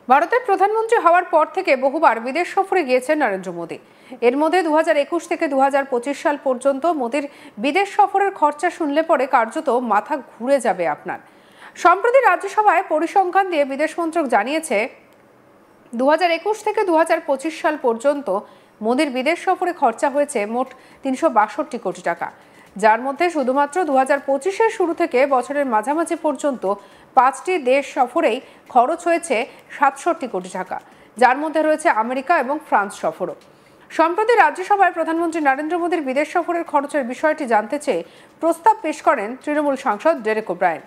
ভারতের প্রধানমন্ত্রী হওয়ার পর থেকে বহুবার বিদেশ সফরে গিয়েছেন নরেন্দ্র মোদী। এর মধ্যে 2021 থেকে 2025 সাল পর্যন্ত মোদীর বিদেশ সফরের খরচা শুনলে পরে কার্যত মাথা ঘুরে যাবে আপনার। সম্প্রতি রাজ্যসভায় পরিসংখ্যান দিয়ে বিদেশ মন্ত্রক জানিয়েছে 2021 থেকে 2025 সাল পর্যন্ত মোদীর বিদেশ সফরে খরচা হয়েছে মোট 362 কোটি টাকা, যার মধ্যে শুধুমাত্র 2025-এর শুরু থেকে বছরের মাঝামাঝি পর্যন্ত 5টি দেশ সফরেই খরচ হয়েছে 67 কোটি টাকা, যার মধ্যে রয়েছে আমেরিকা এবং ফ্রান্স সফরও। সম্প্রতি রাজ্যসভায় প্রধানমন্ত্রী নরেন্দ্র মোদীর বিদেশ সফরের খরচের বিষয়টি জানতে চেয়ে প্রস্তাব পেশ করেন তৃণমূল সাংসদ ডেরেক ওব্রায়েন।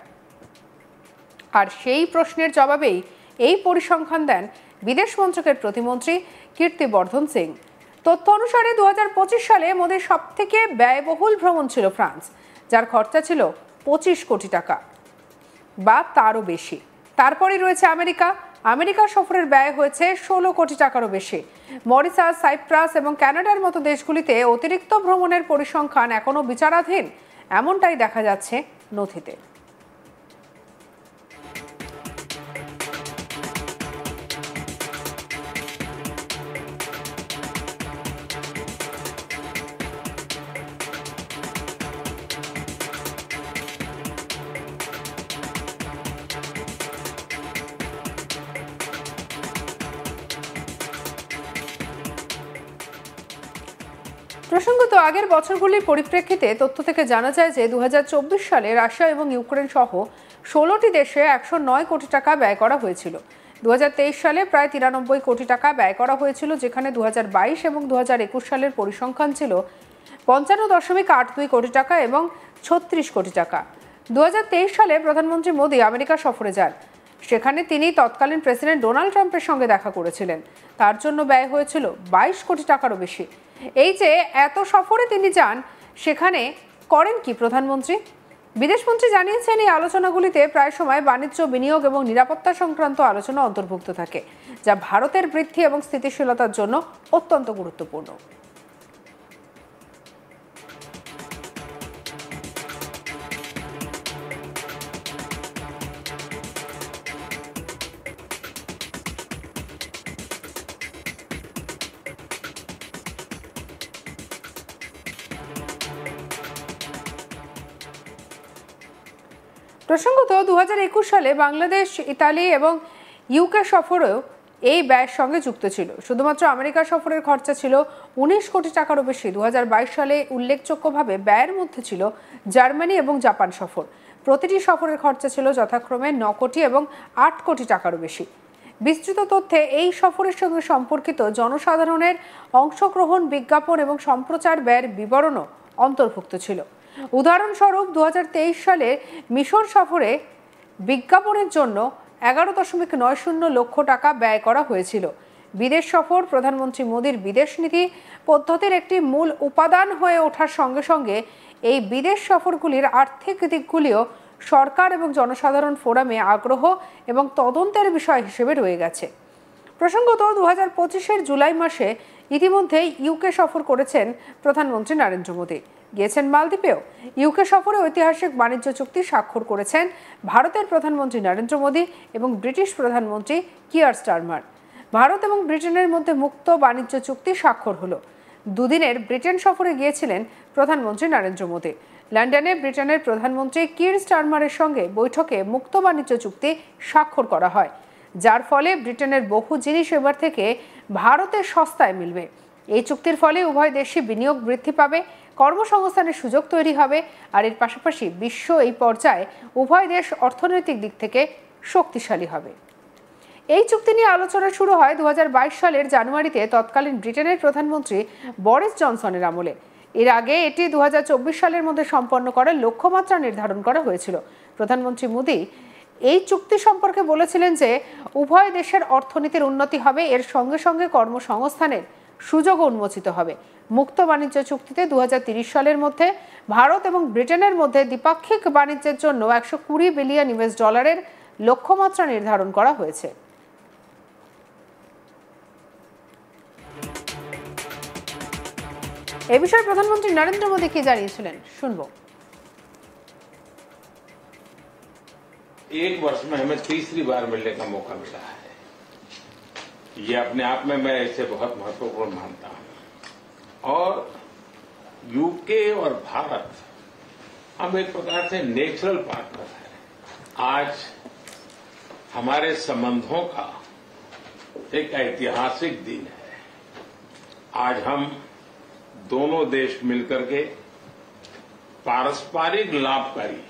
আর সেই প্রশ্নের জবাবেই এই পরিসংখ্যান দেন বিদেশ মন্ত্রকের প্রতিমন্ত্রী কীর্তিবর্ধন সিং। তথ্য অনুসারে 2025 সালে মোদীর সবথেকে ব্যয়বহুল ভ্রমণ ছিল ফ্রান্স, যার খরচা ছিল 25 কোটি টাকা বা তারও বেশি। তারপরে রয়েছে আমেরিকা সফরের ব্যয় হয়েছে 16 কোটি টাকারও বেশি। মরিশাস, সাইপ্রাস এবং কানাডার মতো দেশগুলিতে অতিরিক্ত ভ্রমণের পরিসংখ্যান এখনো বিচারাধীন, এমনটাই দেখা যাচ্ছে নথিতে। প্রসঙ্গত আগের বছরগুলির পরিপ্রেক্ষিতে তথ্য থেকে জানা যায় যে 2024 সালে রাশিয়া এবং ইউক্রেন সহ 16টি দেশে 109 কোটি টাকা ব্যয় করা হয়েছিল। 2023 সালে প্রায় 93 কোটি টাকা ব্যয় করা হয়েছিল, যেখানে 2022 এবং 2021 সালের পরিসংখ্যান ছিল 55.82 কোটি টাকা এবং 36 কোটি টাকা। 2023 সালে প্রধানমন্ত্রী মোদী আমেরিকা সফরে যান। সেখানে তিনি তৎকালীন প্রেসিডেন্ট ডোনাল্ড ট্রাম্পের সঙ্গে দেখা করেছিলেন। তার জন্য ব্যয় হয়েছিল 22 কোটি টাকারও বেশি। এই যে এত সফরে তিনি যান, সেখানে করেন কি প্রধানমন্ত্রী? বিদেশমন্ত্রী জানিয়েছেন এই আলোচনাগুলিতে প্রায় সময় বাণিজ্য, বিনিয়োগ এবং নিরাপত্তা সংক্রান্ত আলোচনা অন্তর্ভুক্ত থাকে, যা ভারতের বৃদ্ধি এবং স্থিতিশীলতার জন্য অত্যন্ত গুরুত্বপূর্ণ। প্রসঙ্গত 2021 সালে বাংলাদেশ, ইতালি এবং ইউকে সফরেও এই ব্যয়ের সঙ্গে যুক্ত ছিল। শুধুমাত্র আমেরিকা সফরের খরচা ছিল 19 কোটি টাকারও বেশি। 2022 সালে উল্লেখযোগ্যভাবে ব্যয়ের মধ্যে ছিল জার্মানি এবং জাপান সফর। প্রতিটি সফরের খরচা ছিল যথাক্রমে 9 কোটি এবং 8 কোটি টাকারও বেশি। বিস্তৃত তথ্যে এই সফরের সঙ্গে সম্পর্কিত জনসাধারণের অংশগ্রহণ, বিজ্ঞাপন এবং সম্প্রচার ব্যয়ের বিবরণও অন্তর্ভুক্ত ছিল। উদাহরণস্বরূপ 2023 সালে মিশর সফরে বিজ্ঞাপনের জন্য 11.90 লক্ষ টাকা ব্যয় করা হয়েছিল। বিদেশ সফর প্রধানমন্ত্রী মোদীর বিদেশ নীতি পদ্ধতির একটি মূল উপাদান হয়ে ওঠার সঙ্গে সঙ্গে এই বিদেশ সফরগুলির আর্থিক দিকগুলিও সরকার এবং জনসাধারণ ফোরামে আগ্রহ এবং তদন্তের বিষয় হিসেবে রয়ে গেছে। প্রসঙ্গত 2025-এর জুলাই মাসে ইতিমধ্যেই ইউকে সফর করেছেন প্রধানমন্ত্রী নরেন্দ্র মোদী। গিয়েছেন মালদ্বীপেও। ইউকে সফরে ঐতিহাসিক বাণিজ্য চুক্তি স্বাক্ষর করেছেন ভারতের প্রধানমন্ত্রী নরেন্দ্র মোদী এবং ব্রিটিশ প্রধানমন্ত্রী কিয়ার স্টারমার। ভারত এবং ব্রিটেনের মধ্যে মুক্ত বাণিজ্য চুক্তি স্বাক্ষর হলো। দুদিনের ব্রিটেন সফরে গিয়েছিলেন প্রধানমন্ত্রী নরেন্দ্র মোদী। লন্ডনে ব্রিটেনের প্রধানমন্ত্রী কিয়ার স্টারমারের সঙ্গে বৈঠকে মুক্ত বাণিজ্য চুক্তি স্বাক্ষর করা হয়, যার ফলে ব্রিটেনের বহু জিনিস এবার থেকে ভারতে সস্তায় মিলবে। এই চুক্তির ফলে উভয় দেশে বিনিয়োগ বৃদ্ধি পাবে, কর্মসংস্থানের সুযোগ তৈরি হবে, আর এর পাশাপাশি বিশ্ব এই পর্যায়ে উভয় দেশ অর্থনৈতিক দিক থেকে শক্তিশালী হবে। এই চুক্তি নিয়ে আলোচনা শুরু হয় 2022 সালের জানুয়ারিতে তৎকালীন ব্রিটেনের প্রধানমন্ত্রী বরিস জনসনের আমলে। এর আগে এটি 2024 সালের মধ্যে সম্পন্ন করার লক্ষ্যমাত্রা নির্ধারণ করা হয়েছিল। প্রধানমন্ত্রী মোদী এই চুক্তি সম্পর্কে বলেছিলেন যে উভয় দেশের অর্থনীতির উন্নতি হবে, এর সঙ্গে সঙ্গে কর্মসংস্থানের সুযোগও উন্মোচিত হবে। মুক্ত বাণিজ্য চুক্তিতে 2030 সালের মধ্যে ভারত এবং ব্রিটেনের মধ্যে দ্বিপাক্ষিক বাণিজ্যের জন্য $120 বিলিয়ন লক্ষ্যমাত্রা নির্ধারণ করা হয়েছে। এ বিষয়ে প্রধানমন্ত্রী নরেন্দ্র মোদী কি জানিয়েছিলেন শুনবো। एक वर्ष में हमें तीसरी बार मिलने का मौका मिला है। ये अपने आप में मैं इसे बहुत महत्वपूर्ण मानता हूं। और यूके और भारत हम एक प्रकार से नेचुरल पार्टनर हैं। आज हमारे संबंधों का एक ऐतिहासिक दिन है। आज हम दोनों देश मिलकर के पारस्परिक लाभकारी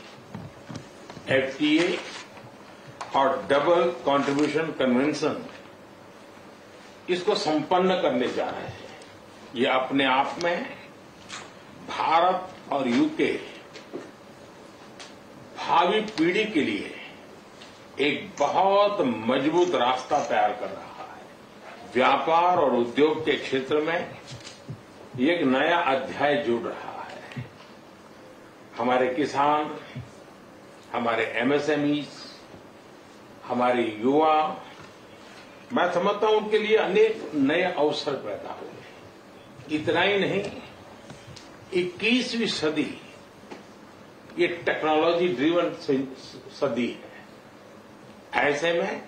एफटीए और डबल कंट्रीब्यूशन कन्वेंशन इसको संपन्न करने जा रहे हैं। ये अपने आप में भारत और यूके भावी पीढ़ी के लिए एक बहुत मजबूत रास्ता तैयार कर रहा है। व्यापार और उद्योग के क्षेत्र में एक नया अध्याय जुड़ रहा है। हमारे किसान, हमारे एमएसएमई, हमारे युवा, मैं समझता हूं उनके लिए अनेक नए अवसर पैदा हुए। इतना ही नहीं, 21वीं सदी ये टेक्नोलॉजी ड्रिवन सदी है। ऐसे में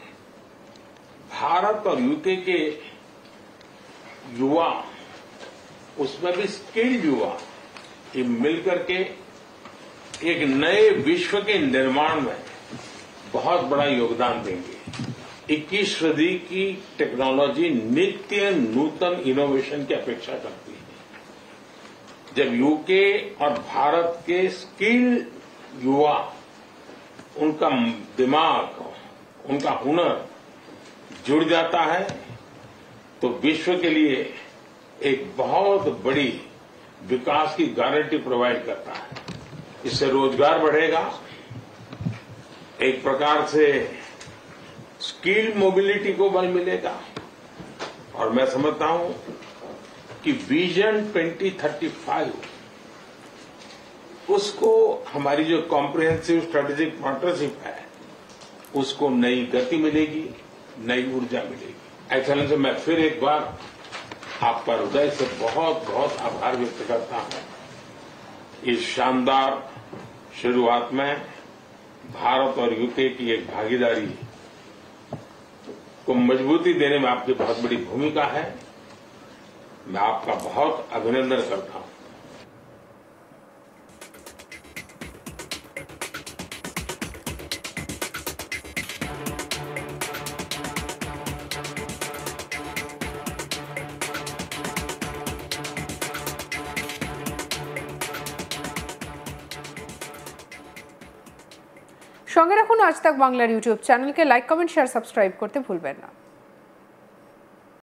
भारत और यूके के युवा, उसमें भी स्किल्ड युवा, ये मिलकर के एक नए विश्व के निर्माण में बहुत बड़ा योगदान देंगे। 21वीं सदी की टेक्नोलॉजी नित्य नूतन इनोवेशन की अपेक्षा करती है। जब यूके और भारत के स्किल युवा, उनका दिमाग, उनका हुनर जुड़ जाता है तो विश्व के लिए एक बहुत बड़ी विकास की गारंटी प्रोवाइड करता है। इससे रोजगार बढ़ेगा, एक प्रकार से स्किल मोबिलिटी को बल मिलेगा। और मैं समझता हूं कि विजन 2035 उसको हमारी जो कॉम्प्रिहेंसिव स्ट्रेटेजिक पार्टनरशिप है उसको नई गति मिलेगी, नई ऊर्जा मिलेगी। ऐसा से मैं फिर एक बार आपका हृदय से बहुत बहुत आभार व्यक्त करता हूं। इस शानदार शुरुआत में भारत और यूके की एक भागीदारी को मजबूती देने में आपकी बहुत बड़ी भूमिका है। मैं आपका बहुत अभिनंदन करता हूं। সঙ্গে রাখুন আজ তাক বাংলার ইউটিউব চ্যানেলকে লাইক, কমেন্ট, শেয়ার, সাবস্ক্রাইব করতে ভুলবেন না।